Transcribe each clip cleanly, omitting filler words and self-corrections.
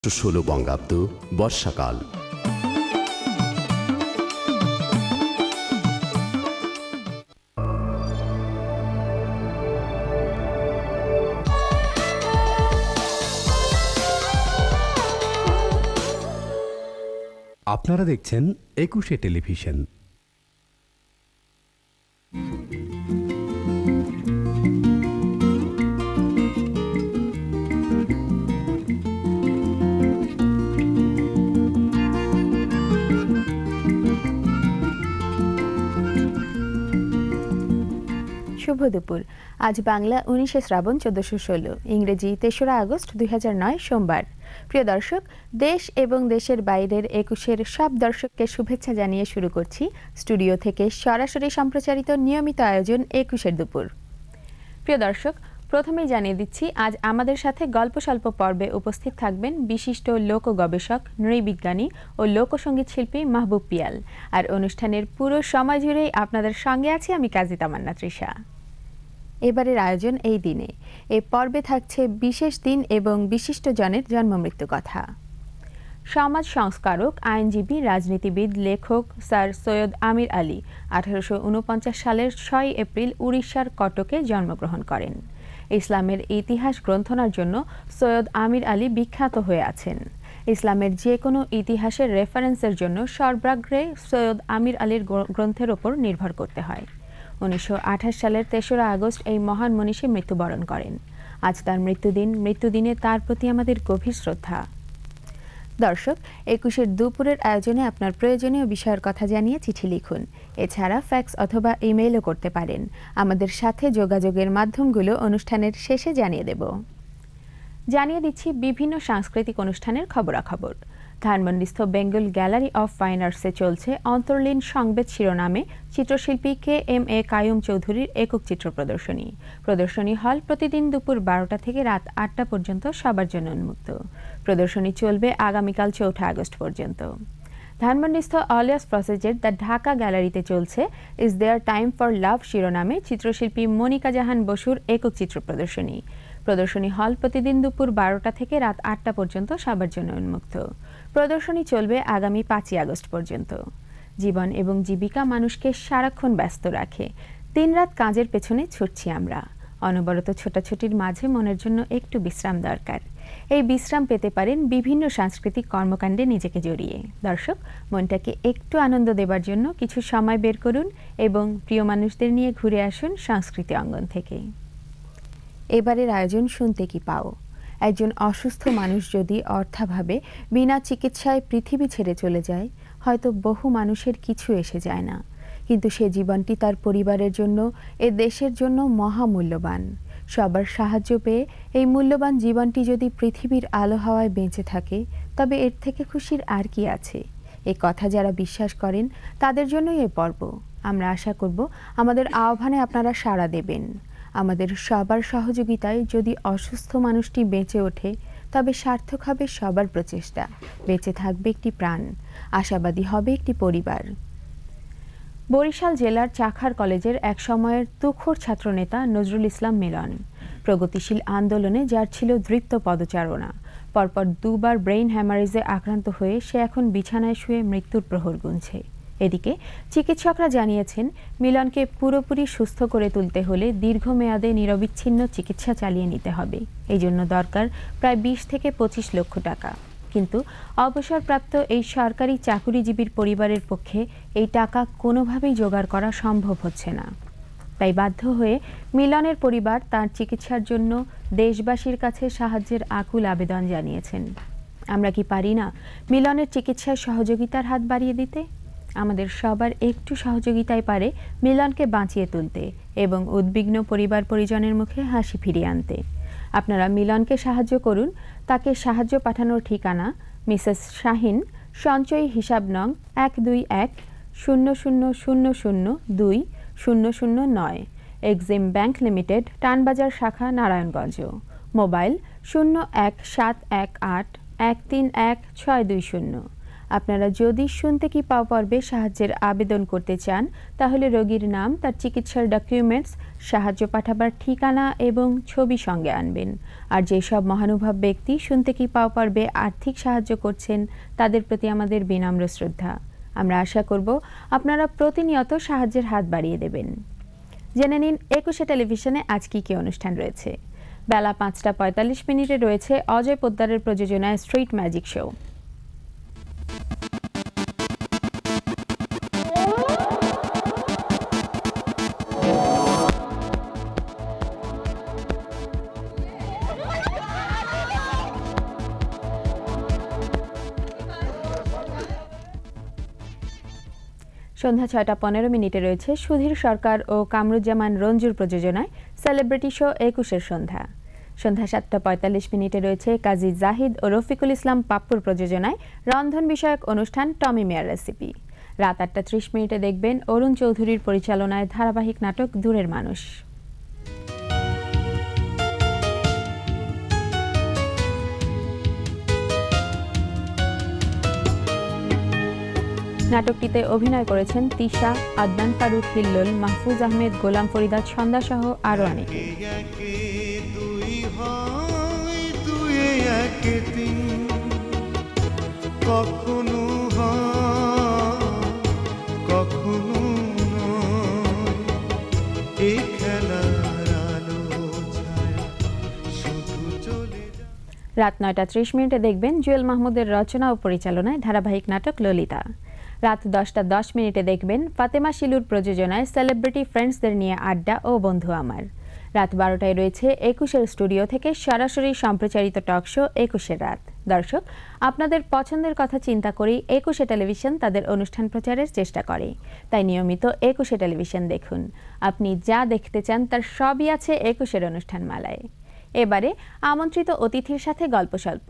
16 বঙ্গাব্দ বর্ষাকাল। আপনারা দেখছেন 21শে টেলিভিশন। শুভ দুপুর। আজ বাংলা 19শে শ্রাবণ 1416, ইংরেজি 3রা আগস্ট 2009 সোমবার। প্রিয় দর্শক, দেশ এবং দেশের বাইরের 21শের সব দর্শককে শুভেচ্ছা জানিয়ে শুরু করছি স্টুডিও থেকে সরাসরি সম্প্রচারিত নিয়মিত আয়োজন 21শের দুপুর। প্রিয় দর্শক, প্রথমেই জানিয়ে দিচ্ছি আজ আমাদের সাথে গল্প স্বল্প পর্বে উপস্থিত থাকবেন বিশিষ্ট লোক গবেষক, নৃবিজ্ঞানী ও লোকসঙ্গীত শিল্পী মাহবুব পিয়াল। আর অনুষ্ঠানের পুরো সময় জুড়েই আপনাদের সঙ্গে আছি আমি কাজী তামান্না তৃষা। এবারের আয়োজন এই দিনে। এই পর্বে থাকছে বিশেষ দিন এবং বিশিষ্ট জনের জন্মমৃত্যু কথা। সমাজ সংস্কারক, আইনজীবী, রাজনীতিবিদ, লেখক স্যার সৈয়দ আমির আলী 1849 সালের 6 এপ্রিল উড়িষ্যার কটকে জন্মগ্রহণ করেন। ইসলামের ইতিহাস গ্রন্থনার জন্য সৈয়দ আমির আলী বিখ্যাত হয়ে আছেন। ইসলামের যে কোনো ইতিহাসের রেফারেন্সের জন্য সর্বাগ্রে সৈয়দ আমির আলীর গ্রন্থের ওপর নির্ভর করতে হয়। 1928 সালের 3রা আগস্ট এই মহান মনীষী মৃত্যুবরণ করেন। আজ তার মৃত্যুদিনে তার প্রতি আমাদের গভীর শ্রদ্ধা। দর্শক, 21শের দুপুরের আয়োজনে আপনার প্রয়োজনীয় বিষয়ের কথা জানিয়ে চিঠি লিখুন। এছাড়া ফ্যাক্স অথবা ইমেইলও করতে পারেন। আমাদের সাথে যোগাযোগের মাধ্যমগুলো অনুষ্ঠানের শেষে জানিয়ে দিচ্ছি বিভিন্ন সাংস্কৃতিক অনুষ্ঠানের খবরাখবর। ধানমন্ডিস্থ বেঙ্গল গ্যালারি অফ ফাইন আর্টসে চলছে অন্তর্লীন সংবেদ শিরোনামে চিত্রশিল্পী KMA কাইয়ুম চৌধুরীর একক চিত্র প্রদর্শনী হল প্রতিদিন দুপুর 12টা থেকে রাত 8টা পর্যন্ত সবার জন্য উন্মুক্ত। প্রদর্শনী চলবে আগামীকাল 4 আগস্ট পর্যন্ত। ধানমন্ডিস্থ অলিয়াস প্রসেজের দ্য ঢাকা গ্যালারিতে চলছে ইজ দেয়ার টাইম ফর লাভ শিরোনামে চিত্রশিল্পী মনিকা জাহান বসুর একক চিত্র প্রদর্শনী হল প্রতিদিন দুপুর 12টা থেকে রাত 8টা পর্যন্ত সবার জন্য উন্মুক্ত। প্রদর্শনী চলবে আগামী 5 আগস্ট পর্যন্ত। জীবন এবং জীবিকা মানুষকে সারাক্ষণ ব্যস্ত রাখে। দিনরাত কাজের পেছনে ছুটছি আমরা। অনবরত ছোটাছুটির মাঝে মনের জন্য একটু বিশ্রাম দরকার। এই বিশ্রাম পেতে পারেন বিভিন্ন সাংস্কৃতিক কর্মকাণ্ডে নিজেকে জড়িয়ে। দর্শক, মনটাকে একটু আনন্দ দেবার জন্য কিছু সময় বের করুন এবং প্রিয় মানুষদের নিয়ে ঘুরে আসুন সংস্কৃতি অঙ্গন থেকে। এবারের আয়োজন শুনতে কি পাও। একজন অসুস্থ মানুষ যদি অর্থাভাবে বিনা চিকিৎসায় পৃথিবী ছেড়ে চলে যায়, হয়তো বহু মানুষের কিছু এসে যায় না, কিন্তু সে জীবনটি তার পরিবারের জন্য, এ দেশের জন্য মহামূল্যবান। সবার সাহায্য পেয়ে এই মূল্যবান জীবনটি যদি পৃথিবীর আলো হাওয়ায় বেঁচে থাকে, তবে এর থেকে খুশির আর কি আছে। এ কথা যারা বিশ্বাস করেন তাদের জন্যই এ পর্ব। আমরা আশা করব আমাদের আহ্বানে আপনারা সাড়া দেবেন। আমাদের সবার সহযোগিতায় যদি অসুস্থ মানুষটি বেঁচে ওঠে, তবে সার্থক হবে সবার প্রচেষ্টা। বেঁচে থাকবে একটি প্রাণ, আশাবাদী হবে একটি পরিবার। বরিশাল জেলার চাখার কলেজের এক সময়ের তুখোড় ছাত্রনেতা নজরুল ইসলাম মিলন প্রগতিশীল আন্দোলনে যার ছিল দৃপ্ত পদচারণা, পরপর দুবার ব্রেইন হ্যামারেজে আক্রান্ত হয়ে সে এখন বিছানায় শুয়ে মৃত্যুর প্রহর গুনছে। এদিকে চিকিৎসকরা জানিয়েছেন, মিলনকে পুরোপুরি সুস্থ করে তুলতে হলে দীর্ঘমেয়াদে নিরবিচ্ছিন্ন চিকিৎসা চালিয়ে নিতে হবে। এই জন্য দরকার প্রায় 20 থেকে 25 লক্ষ টাকা। কিন্তু অবসরপ্রাপ্ত এই সরকারি চাকুরিজীবীর পরিবারের পক্ষে এই টাকা কোনোভাবেই জোগাড় করা সম্ভব হচ্ছে না। তাই বাধ্য হয়ে মিলনের পরিবার তার চিকিৎসার জন্য দেশবাসীর কাছে সাহায্যের আকুল আবেদন জানিয়েছেন। আমরা কি পারি না মিলনের চিকিৎসায় সহযোগিতার হাত বাড়িয়ে দিতে? আমাদের সবার একটু সহযোগিতাই পারে মিলনকে বাঁচিয়ে তুলতে এবং উদ্বিগ্ন পরিবার পরিজনের মুখে হাসি ফিরিয়ে আনতে। আপনারা মিলনকে সাহায্য করুন। তাকে সাহায্য পাঠানোর ঠিকানা মিসেস শাহিন, সঞ্চয়ী হিসাব নং 1210000020009, এক্সিম ব্যাংক লিমিটেড, টানবাজার শাখা, নারায়ণগঞ্জ। মোবাইল 01718131620। আপনারা যদি শুনতে কি পাও পর্বে সাহায্যের আবেদন করতে চান তাহলে রোগীর নাম, তার চিকিৎসার ডকুমেন্টস, সাহায্য পাঠাবার ঠিকানা এবং ছবি সঙ্গে আনবেন। আর যেসব মহানুভব ব্যক্তি শুনতে কি পাও পর্বে আর্থিক সাহায্য করছেন তাদের প্রতি আমাদের বিনম্র শ্রদ্ধা। আমরা আশা করব আপনারা প্রতিনিয়ত সাহায্যের হাত বাড়িয়ে দেবেন। জেনে নিন একুশে টেলিভিশনে আজ কি কি অনুষ্ঠান রয়েছে। বেলা 5:45 রয়েছে অজয় পোদ্দারের প্রযোজনায় স্ট্রিট ম্যাজিক শো। সন্ধ্যা 6:15 রয়েছে সুধীর সরকার ও কামরুজ্জামান রঞ্জুর প্রযোজনায় সেলিব্রিটি শো 21-এর সন্ধ্যা। সন্ধ্যা 7:45 রয়েছে কাজী জাহিদ ও রফিকুল ইসলাম পাপ্পুর প্রযোজনায় রন্ধন বিষয়ক অনুষ্ঠান টমি মেয়ার রেসিপি। রাত 8:30 দেখবেন অরুণ চৌধুরীর পরিচালনায় ধারাবাহিক নাটক দূরের মানুষ। নাটকটিতে অভিনয় করেছেন তিশা, আদনান ফারুক, হিল্লোল, মাহফুজ আহমেদ, গোলাম ফরিদা, ছন্দা সহ আরো অনেকে। রাত 9:30 দেখবেন জুয়েল মাহমুদের রচনা ও পরিচালনায় ধারাবাহিক নাটক ললিতা। রাত 10:10 দেখবেন ফাতেমা শিলুর প্রযোজনায় সেলিব্রিটি ফ্রেন্ডসদের নিয়ে আড্ডা ও বন্ধু আমার। রাত 12টায় রয়েছে 21-এর স্টুডিও থেকে সরাসরি সম্প্রচারিত টক শো 21-এর রাত। দর্শক, আপনাদের পছন্দের কথা চিন্তা করেই 21-এ টেলিভিশন তাদের অনুষ্ঠান প্রচারের চেষ্টা করে। তাই নিয়মিত 21-এ টেলিভিশন দেখুন। আপনি যা দেখতে চান তার সবই আছে 21-এর অনুষ্ঠান মালায়। এবারে আমন্ত্রিত অতিথির সাথে গল্পস্বল্প।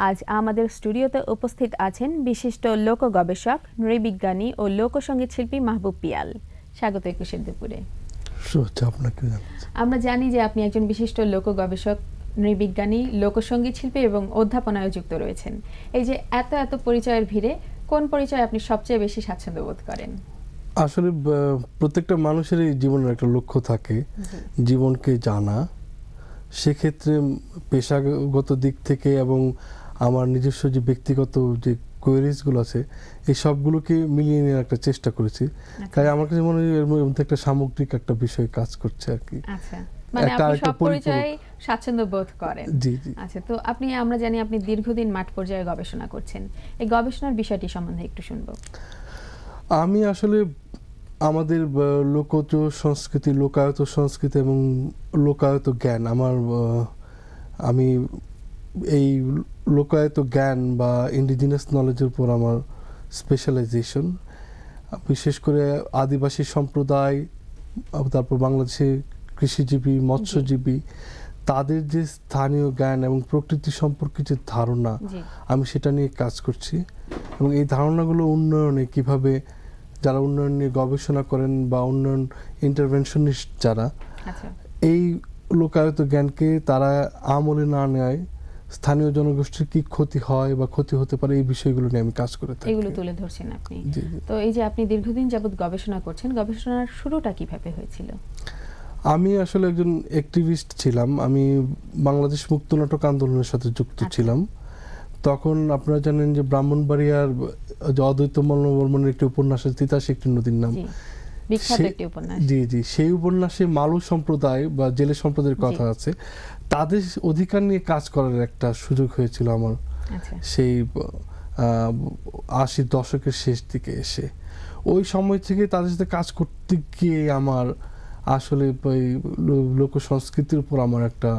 আজ আমাদের স্টুডিওতে উপস্থিত আছেন বিশিষ্ট লোক গবেষক, নৃবিজ্ঞানী ও লোকসঙ্গীত শিল্পী মাহবুব পিয়াল। স্বাগত 21-এর দুপুরে। আমরা জানি যে আপনি একজন বিশিষ্ট লোক গবেষক, নৃবিজ্ঞানী, লোকসঙ্গীত শিল্পী এবং অধ্যাপনায় যুক্ত রয়েছেন। এই যে এত এত পরিচয়ের ভিড়ে কোন পরিচয় আপনি সবচেয়ে বেশি স্বাচ্ছন্দ্য বোধ করেন? আসলে প্রত্যেকটা মানুষেরই জীবনের একটা লক্ষ্য থাকে, জীবনকে জানা। সেক্ষেত্রে পেশাগত দিক থেকে এবং আমার নিজস্ব যে ব্যক্তিগত যে কোয়েরিজগুলো আছে এই সবগুলোকে মিলিয়ে নেওয়ার একটা চেষ্টা করেছি। তাই আমার কাছে মনে হয় এর মধ্যে একটা সামগ্রিক একটা বিষয় কাজ করছে আর কি। আচ্ছা, মানে আপনি সব পরিচয়ে স্বাচ্ছন্দ্য বোধ করেন। জি জি। আচ্ছা, তো আমরা জানি আপনি দীর্ঘদিন মাঠ পর্যায়ে গবেষণা করছেন। এই গবেষণার বিষয়টি সম্বন্ধে একটু শুনবো। আমি আসলে আমাদের লোকজ সংস্কৃতি, লোকায়ত সংস্কৃতি এবং লোকায়ত জ্ঞান, আমি এই লোকায়ত জ্ঞান বা ইন্ডিজিনাস নলেজের উপর আমার স্পেশালাইজেশন। বিশেষ করে আদিবাসী সম্প্রদায়, তারপর বাংলাদেশের কৃষিজীবী, মৎস্যজীবী, তাদের যে স্থানীয় জ্ঞান এবং প্রকৃতি সম্পর্কে যে ধারণা, আমি সেটা নিয়ে কাজ করছি। এবং এই ধারণাগুলো উন্নয়নে কিভাবে যারা উন্নয়ন নিয়ে গবেষণা করেন বা উন্নয়ন ইন্টারভেনশনিস্ট যারা, এই লোকায়ত জ্ঞানকে তারা আমলে না নেয় স্থানীয় জনগোষ্ঠীর কি ক্ষতি হয় বা ক্ষতি হতে পারে, এই বিষয়গুলো নিয়ে আমি কাজ করে থাকি। এগুলো তুলে ধরছেন আপনি। তো এই যে আপনি দীর্ঘদিন যাবত গবেষণা করছেন, গবেষণার শুরুটা কিভাবে হয়েছিল? আমি আসলে একজন অ্যাক্টিভিস্ট ছিলাম। আমি বাংলাদেশ মুক্ত নাটক আন্দোলনের সাথে যুক্ত ছিলাম। তখন আপনারা জানেন যে ব্রাহ্মণবাড়িয়ার অদ্বৈত বর্মনের একটি উপন্যাস আছে, তিতাস একটি নদীর নাম, বিখ্যাত একটি উপন্যাস। জি জি। সেই উপন্যাসে মালু সম্প্রদায় বা জেলে সম্প্রদায়ের কথা আছে, তাদের অধিকার নিয়ে কাজ করার একটা সুযোগ হয়েছিল আমার সেই 80 দশকের শেষ দিকে এসে। ওই সময় থেকে তাদের সাথে কাজ করতে গিয়ে আমার আসলে লোক সংস্কৃতির উপর আমার একটা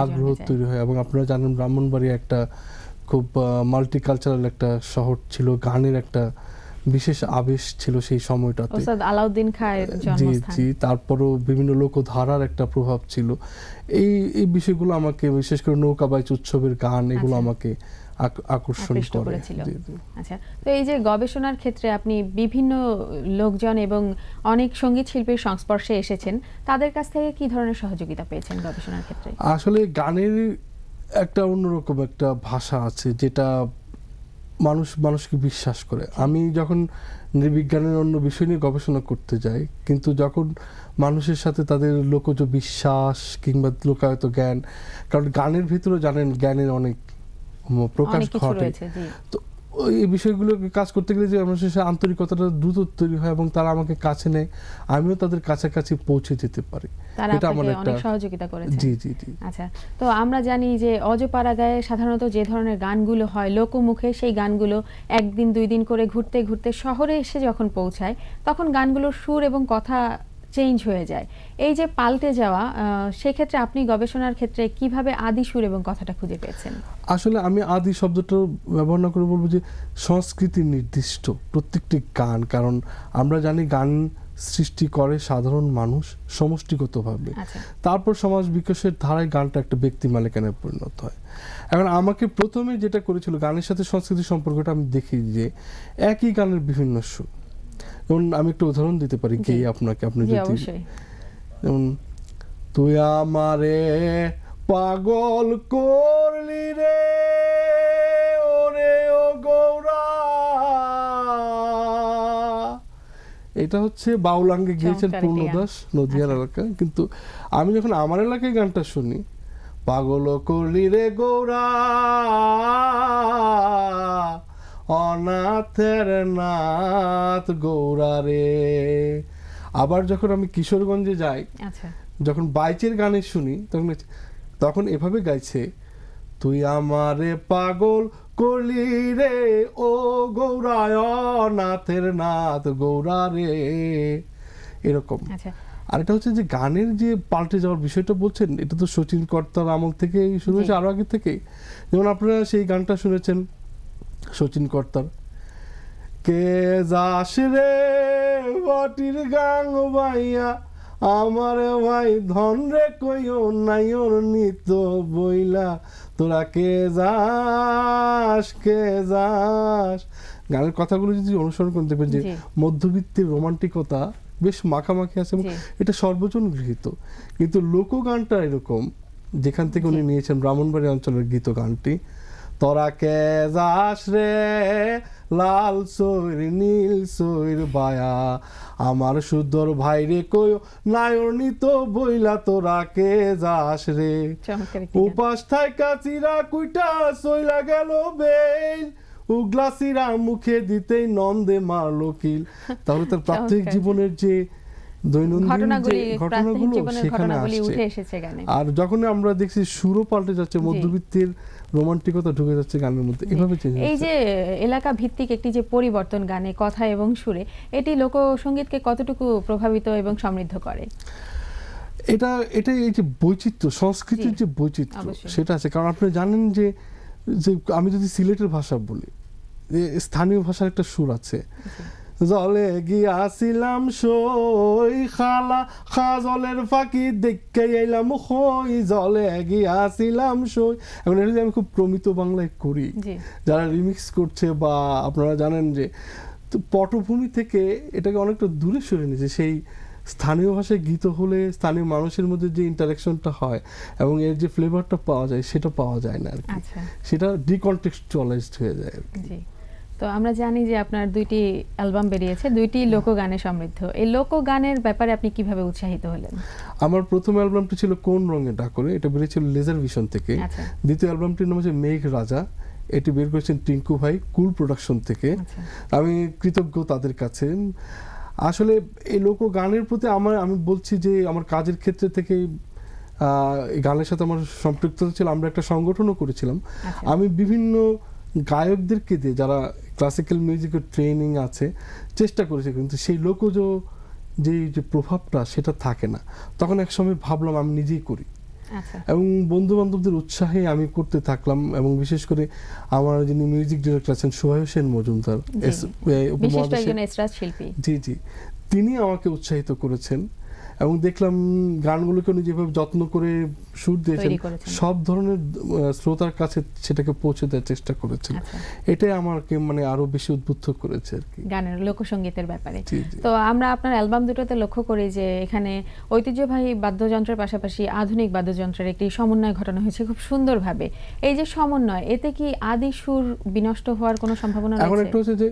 আগ্রহ তৈরি হয়। এবং আপনারা জানেন ব্রাহ্মণবাড়িয়া একটা খুব মাল্টিকালচারাল একটা শহর ছিল, গানের একটা বিশেষ আবেশ ছিল সেই সময়টাতে। ওস্তাদ আলাউদ্দিন খায়ের জন্মস্থান। জি জি। তারপরও বিভিন্ন লোকধারার একটা প্রভাব ছিল। এই বিষয়গুলো আমাকে, বিশেষ করে নৌকাবাইচ উৎসবের গান, এগুলো আমাকে আকর্ষণ করেছিল। আচ্ছা, তো এই যে গবেষণার ক্ষেত্রে আপনি বিভিন্ন লোকজন এবং অনেক সঙ্গীত শিল্পীর সংস্পর্শে এসেছেন, তাদের কাছ থেকে কি ধরনের সহযোগিতা পেয়েছেন গবেষণার ক্ষেত্রে? আসলে গানের একটা অন্যরকম একটা ভাষা আছে, যেটা মানুষ মানুষকে বিশ্বাস করে। আমি যখন নৃবিজ্ঞানের অন্য বিষয় নিয়ে গবেষণা করতে যাই, কিন্তু যখন মানুষের সাথে তাদের লোকজ বিশ্বাস কিংবা লোকায়ত জ্ঞান, কারণ গানের ভিতরে জানেন জ্ঞানের অনেক প্রকাশ অনেক কিছু ঘটে, রয়েছে, জি। তো এই বিষয়গুলো কাজ করতে গেলে যে মানুষের সাথে আন্তরিকতাটা দ্রুত তৈরি হয় এবং তারা আমাকে কাছে নেয়, আমিও তাদের কাছাকাছি পৌঁছে যেতে পারি। তারা এটা আমার আপনাকে একটা অনেক সহযোগিতা করেছে। জি জি জি। আচ্ছা, তো আমরা জানি যে অজপাড়া গায়ে সাধারণত যে ধরনের গানগুলো হয় লোকমুখে, সেই গানগুলো একদিন দুই দিন করে ঘুরতে ঘুরতে শহরে এসে যখন পৌঁছায় তখন গানগুলোর সুর এবং কথা চেঞ্জ হয়ে যায়। এই যে পাল্টে যাওয়া, সেক্ষেত্রে আপনি গবেষণার ক্ষেত্রে কিভাবে আদি সুর এবং কথাটা খুঁজে পেয়েছেন? আসলে আমি আদি শব্দটা ব্যবহার না করে বলবো যে সংস্কৃতি নির্দিষ্ট প্রত্যেকটি গান, কারণ আমরা জানি গান সৃষ্টি করে সাধারণ মানুষ সমষ্টিগতভাবে, আচ্ছা, তারপর সমাজ বিকাশের ধারায় গানটা একটা ব্যক্তি মালিকানায় পরিণত হয়। এখন আমাকে প্রথমে যেটা করেছিল গানের সাথে সংস্কৃতির সম্পর্কটা আমি দেখি যে একই গানের বিভিন্ন সুর। যেমন আমি একটা উদাহরণ দিতে পারি জি। কে আপনাকে, আপনি জি, যদি অবশ্যই। যেমন তুই আমারে পাগল করলি রে ওরে ও গৌরা, এটা হচ্ছে বাউলাঙ্গে গিয়েছেন চমৎকার একটি পূর্ণদাস নদিয়ার আচ্ছা। এলাকা, কিন্তু আমি যখন আমার এলাকায় গানটা শুনি, পাগল করলি রে গৌরা অনাথের নাথ গৌরা রে। আবার যখন আমি কিশোরগঞ্জে যাই, আচ্ছা, যখন বাইচের গানে শুনি, তখন এভাবে গাইছে, তুই আমারে পাগল করলি রে ও গৌরায় নাথের নাথ গৌরা রে, এরকম। আচ্ছা, আর এটা হচ্ছে যে গানের যে পাল্টে যাওয়ার বিষয়টা বলছেন, এটা তো শচীন কর্তার আমল থেকে শুরু হয়েছে, জি। আরো আগে থেকে। যেমন আপনারা সেই গানটা শুনেছেন শচীন কর্তার, কে যাস রে বটির গাং বাইয়া আমার ভাই ধন রে কইও নাই ওর নিত বইলা, তোরা কে যাস কে যাস। গানের কথাগুলো যদি অনুসরণ করে দেখবেন যে জি। মধ্যবিত্তের রোমান্টিকতা বেশ মাখামাখি আছে এবং জি। এটা সর্বজন গৃহীত। কিন্তু লোকগানটা এরকম, যেখান থেকে উনি জি। নিয়েছেন ব্রাহ্মণবাড়ি অঞ্চলের গীত গানটি, তোরা কে যাস রে লাল সৈর নীল সৈর বায়া আমার সুন্দর ভাই রে কইও নায়নিত বইলা, তোরা কে যাস রে চমৎকার একটি গান। উপাস থাইকা চিরা কুইটা সইলা গেল বেল, উগলাসিরা মুখে দিতেই নন্দে মারলো কিল। তাহলে তার প্রাত্যহিক চমৎকার। জীবনের যে দৈনন্দিন যে প্রাত্যহিক ঘটনাগুলো জীবনের সেখানে ঘটনাবলী আসছে। উঠে এসেছে গানে। আর যখন আমরা দেখছি সুরও পাল্টে যাচ্ছে, জি। মধ্যবিত্তের রোমান্টিকতা ঢুকে যাচ্ছে গানের মধ্যে, এভাবে চেঞ্জ এই হচ্ছে। যে এলাকা ভিত্তিক একটি যে পরিবর্তন গানে কথা এবং সুরে, এটি লোকসঙ্গীতকে কতটুকু প্রভাবিত এবং সমৃদ্ধ করে? এটা এই যে বৈচিত্র্য, সংস্কৃতির জি, যে বৈচিত্র্য অবশ্যই। সেটা আছে। কারণ আপনি জানেন যে যে আমি যদি সিলেটের ভাষা বলি, যে স্থানীয় ভাষার একটা সুর আছে, জলে গিয়াছিলাম সই খালা খা জলের ফাঁকি দেখে এলাম হই, জলে গিয়াছিলাম সই। এখন এটা যদি আমি খুব প্রমিত বাংলায় করি, জি, যারা রিমিক্স করছে বা আপনারা জানেন যে তো পটভূমি থেকে এটাকে অনেকটা দূরে সরে নিয়েছে, সেই স্থানীয় ভাষায় গীত হলে স্থানীয় মানুষের মধ্যে যে ইন্টারাকশনটা হয় এবং এর যে ফ্লেভারটা পাওয়া যায় সেটা পাওয়া যায় না আর কি, আচ্ছা, সেটা ডিকন্টেক্সচুয়ালাইজড হয়ে যায় আর কি। জি। তো আমরা জানি যে আপনার 2টি অ্যালবাম বেরিয়েছে, 2টি লোকগানে সমৃদ্ধ। এই লোকগানের ব্যাপারে আপনি কিভাবে উৎসাহিত হলেন? আমার প্রথম অ্যালবামটি ছিল কোন রঙে ডাকরে, এটা বেরিয়েছিল লেজার ভিশন থেকে। আচ্ছা, দ্বিতীয় অ্যালবামটির নাম হচ্ছে মেঘ রাজা, এটি বের করেছেন টিঙ্কু ভাই কুল প্রোডাকশন থেকে। আচ্ছা, আমি কৃতজ্ঞ তাদের কাছে। আসলে এই লোকগানের প্রতি আমি বলছি যে আমার কাজের ক্ষেত্রে থেকে এই গানের সাথে আমার সম্পৃক্ততা ছিল। আমরা একটা সংগঠনও করেছিলাম। আচ্ছা, আমি বিভিন্ন গায়কদেরকে দিয়ে, যারা ক্লাসিক্যাল মিউজিকের ট্রেনিং আছে, চেষ্টা করেছি, কিন্তু সেই লোকজ যে প্রভাবটা সেটা থাকে না। তখন এক সময় ভাবলাম আমি নিজেই করি, আচ্ছা, এবং বন্ধু বান্ধবদের উৎসাহে আমি করতে থাকলাম। এবং বিশেষ করে আমার যিনি মিউজিক ডিরেক্টর আছেন সোহাই হোসেন মজুমদার, জি। বিশিষ্ট উপমহাদেশের, একজন এসরাজ শিল্পী। জি জি, তিনি আমাকে উৎসাহিত করেছেন এবং দেখলাম গানগুলোকে উনি যেভাবে যত্ন করে সুর দিয়েছেন তৈরি করেছেন। সব ধরনের শ্রোতার কাছে সেটাকে পৌঁছে দেওয়ার চেষ্টা করেছেন। আচ্ছা। এটাই আমাকে মানে আরো বেশি উদ্বুদ্ধ করেছে আর কি। গানের লোকসঙ্গীতের ব্যাপারে। জি, জি। তো আমরা আপনার অ্যালবাম দুটোতে লক্ষ্য করি যে এখানে ঐতিহ্যবাহী বাদ্যযন্ত্রের পাশাপাশি আধুনিক বাদ্যযন্ত্রের একটি সমন্বয় ঘটানো হয়েছে খুব সুন্দরভাবে। এই যে সমন্বয়, এতে কি আদি সুর বিনষ্ট হওয়ার কোনো সম্ভাবনা এখন রয়েছে? একটা হচ্ছে যে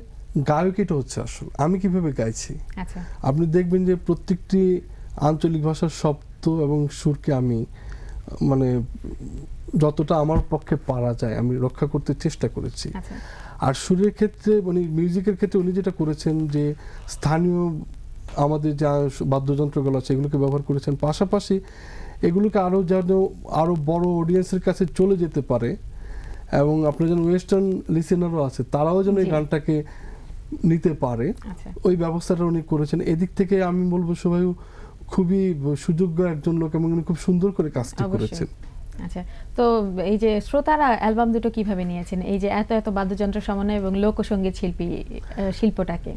গায়কিটা হচ্ছে আসল, আমি কিভাবে গাইছি। আচ্ছা, আপনি দেখবেন যে প্রত্যেকটি আঞ্চলিক ভাষার শব্দ এবং সুরকে আমি মানে যতটা আমার পক্ষে পারা যায় আমি রক্ষা করতে চেষ্টা করেছি। আচ্ছা, আর সুরের ক্ষেত্রে উনি মিউজিকের ক্ষেত্রে উনি যেটা করেছেন যে স্থানীয় আমাদের যা বাদ্যযন্ত্রগুলো আছে এগুলোকে ব্যবহার করেছেন, পাশাপাশি এগুলোকে আরও যেন আরও বড় অডিয়েন্সের কাছে চলে যেতে পারে এবং আপনার যেন ওয়েস্টার্ন লিসেনারও আছে তারাও যেন এই জি। গানটাকে নিতে পারে, আচ্ছা। ওই ব্যবস্থাটা উনি করেছেন। এদিক থেকে আমি বলবো সবাই খুবই সুযোগ্য একজন লোক এবং উনি খুব সুন্দর করে কাজটি অবশ্যই। করেছেন। আচ্ছা, তো এই যে শ্রোতারা অ্যালবাম দুটো কিভাবে নিয়েছেন, এই যে এত এত বাদ্যযন্ত্র সমন্বয় এবং লোকসঙ্গীত শিল্পটাকে?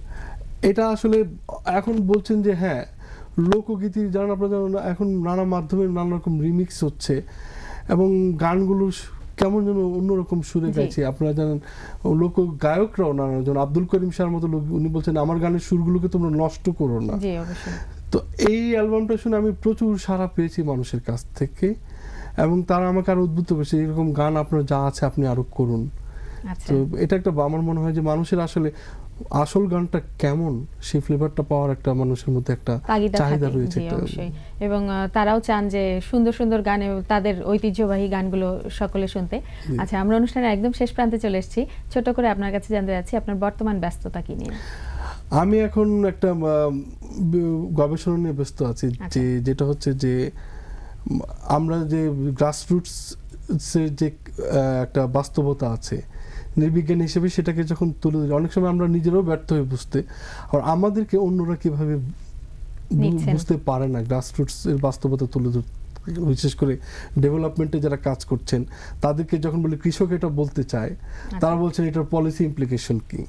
এটা আসলে এখন বলছেন যে হ্যাঁ লোকগীতি জানেন আপনারা জানেন এখন নানা মাধ্যমে নানা রকম রিমিক্স হচ্ছে এবং গানগুলো কেমন যেন অন্যরকম সুরে জি। গাইছে। আপনারা জানেন লোক গায়করাও নানা জন আব্দুল করিম শাহর মতো লোক উনি বলছেন আমার গানের সুরগুলোকে তোমরা নষ্ট করো না। জি, অবশ্যই। তো এই অ্যালবামটা শুনে আমি প্রচুর সাড়া পেয়েছি মানুষের কাছ থেকে এবং তারা আমাকে আরো উদ্বুদ্ধ করেছে এরকম গান আপনার যা আছে আপনি আরো করুন। আচ্ছা, তো এটা একটা আমার মনে হয় যে মানুষের আসলে আসল গানটা কেমন সেই ফ্লেভারটা পাওয়ার একটা মানুষের মধ্যে একটা তাগিদা চাহিদা থাকে। রয়েছে জি, একটা। অবশ্যই। এবং তারাও চান যে সুন্দর সুন্দর গানে তাদের ঐতিহ্যবাহী গানগুলো সকলে শুনতে। আচ্ছা, আমরা অনুষ্ঠানের একদম শেষ প্রান্তে চলে এসেছি। ছোট করে আপনার কাছে জানতে চাচ্ছি আপনার বর্তমান ব্যস্ততা কি নিয়ে? আমি এখন একটা গবেষণা নিয়ে ব্যস্ত আছি আচ্ছা। যে যেটা হচ্ছে যে আমরা যে গ্রাসরুটস যে একটা বাস্তবতা আছে নির্বিজ্ঞানী হিসেবে সেটাকে যখন তুলে ধরি অনেক সময় আমরা নিজেরাও ব্যর্থ হয়ে বুঝতে, আর আমাদেরকে অন্যরা কিভাবে নিচ্ছেন। বুঝতে পারে না গ্রাসরুটস এর বাস্তবতা তুলে ধরতে, বিশেষ করে ডেভেলপমেন্টে যারা কাজ করছেন তাদেরকে যখন বলি কৃষক এটা বলতে চায় তারা বলছেন এটার পলিসি ইমপ্লিকেশন কি।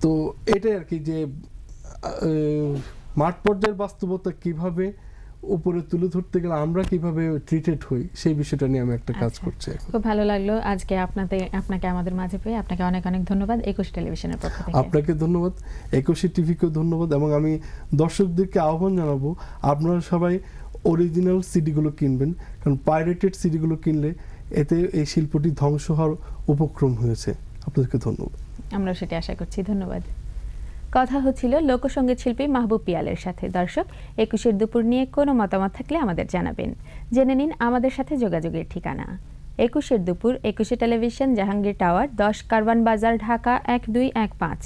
তো এটাই আর কি যে মাঠ পর্যায়ের বাস্তবতা কিভাবে উপরে তুলে ধরতে গেলে আমরা কিভাবে ট্রিটেড হই সেই বিষয়টা নিয়ে আমি একটা কাজ আচ্ছা। করছি এখন। খুব ভালো লাগলো আজকে আপনাকে আমাদের মাঝে পেয়ে। আপনাকে অনেক অনেক ধন্যবাদ 21 টেলিভিশনের পক্ষ থেকে। আপনাকে ধন্যবাদ, 21 টিভিকেও ধন্যবাদ এবং আমি দর্শকদেরকে আহ্বান জানাবো আপনারা সবাই অরিজিনাল সিডিগুলো কিনবেন, কারণ পাইরেটেড সিডিগুলো কিনলে এতে এই শিল্পটি ধ্বংস হওয়ার উপক্রম হয়েছে। আপনাদেরকে ধন্যবাদ। আমরা সেটা আশা করছি। ধন্যবাদ। কথা হচ্ছিল লোকসঙ্গীত শিল্পী মাহবুব পিয়ালের সাথে। দর্শক, 21 দুপুর নিয়ে কোনো মতামত থাকলে আমাদের জানাবেন। জেনে নিন আমাদের সাথে যোগাযোগের ঠিকানা। 21 দুপুর, 21 টেলিভিশন, জাহাঙ্গীর টাওয়ার, 10 কারওয়ান বাজার, ঢাকা 1215।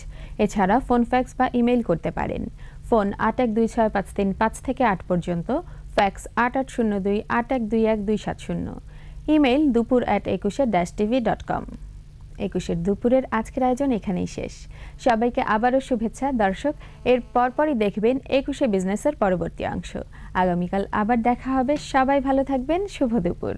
এছাড়া ফোন, ফ্যাক্স বা ইমেইল করতে পারেন। ফোন 812653 থেকে 8 পর্যন্ত, ফ্যাক্স 8802 8121 ইমেইল dupur@21-tv.com। 21 দুপুরের আজকের আয়োজন এখানেই শেষ। সবাইকে আবারও শুভেচ্ছা। দর্শক, এর পরপরই দেখবেন 21 বিজনেসের পরবর্তী অংশ। আগামীকাল আবার দেখা হবে। সবাই ভালো থাকবেন। শুভ দুপুর।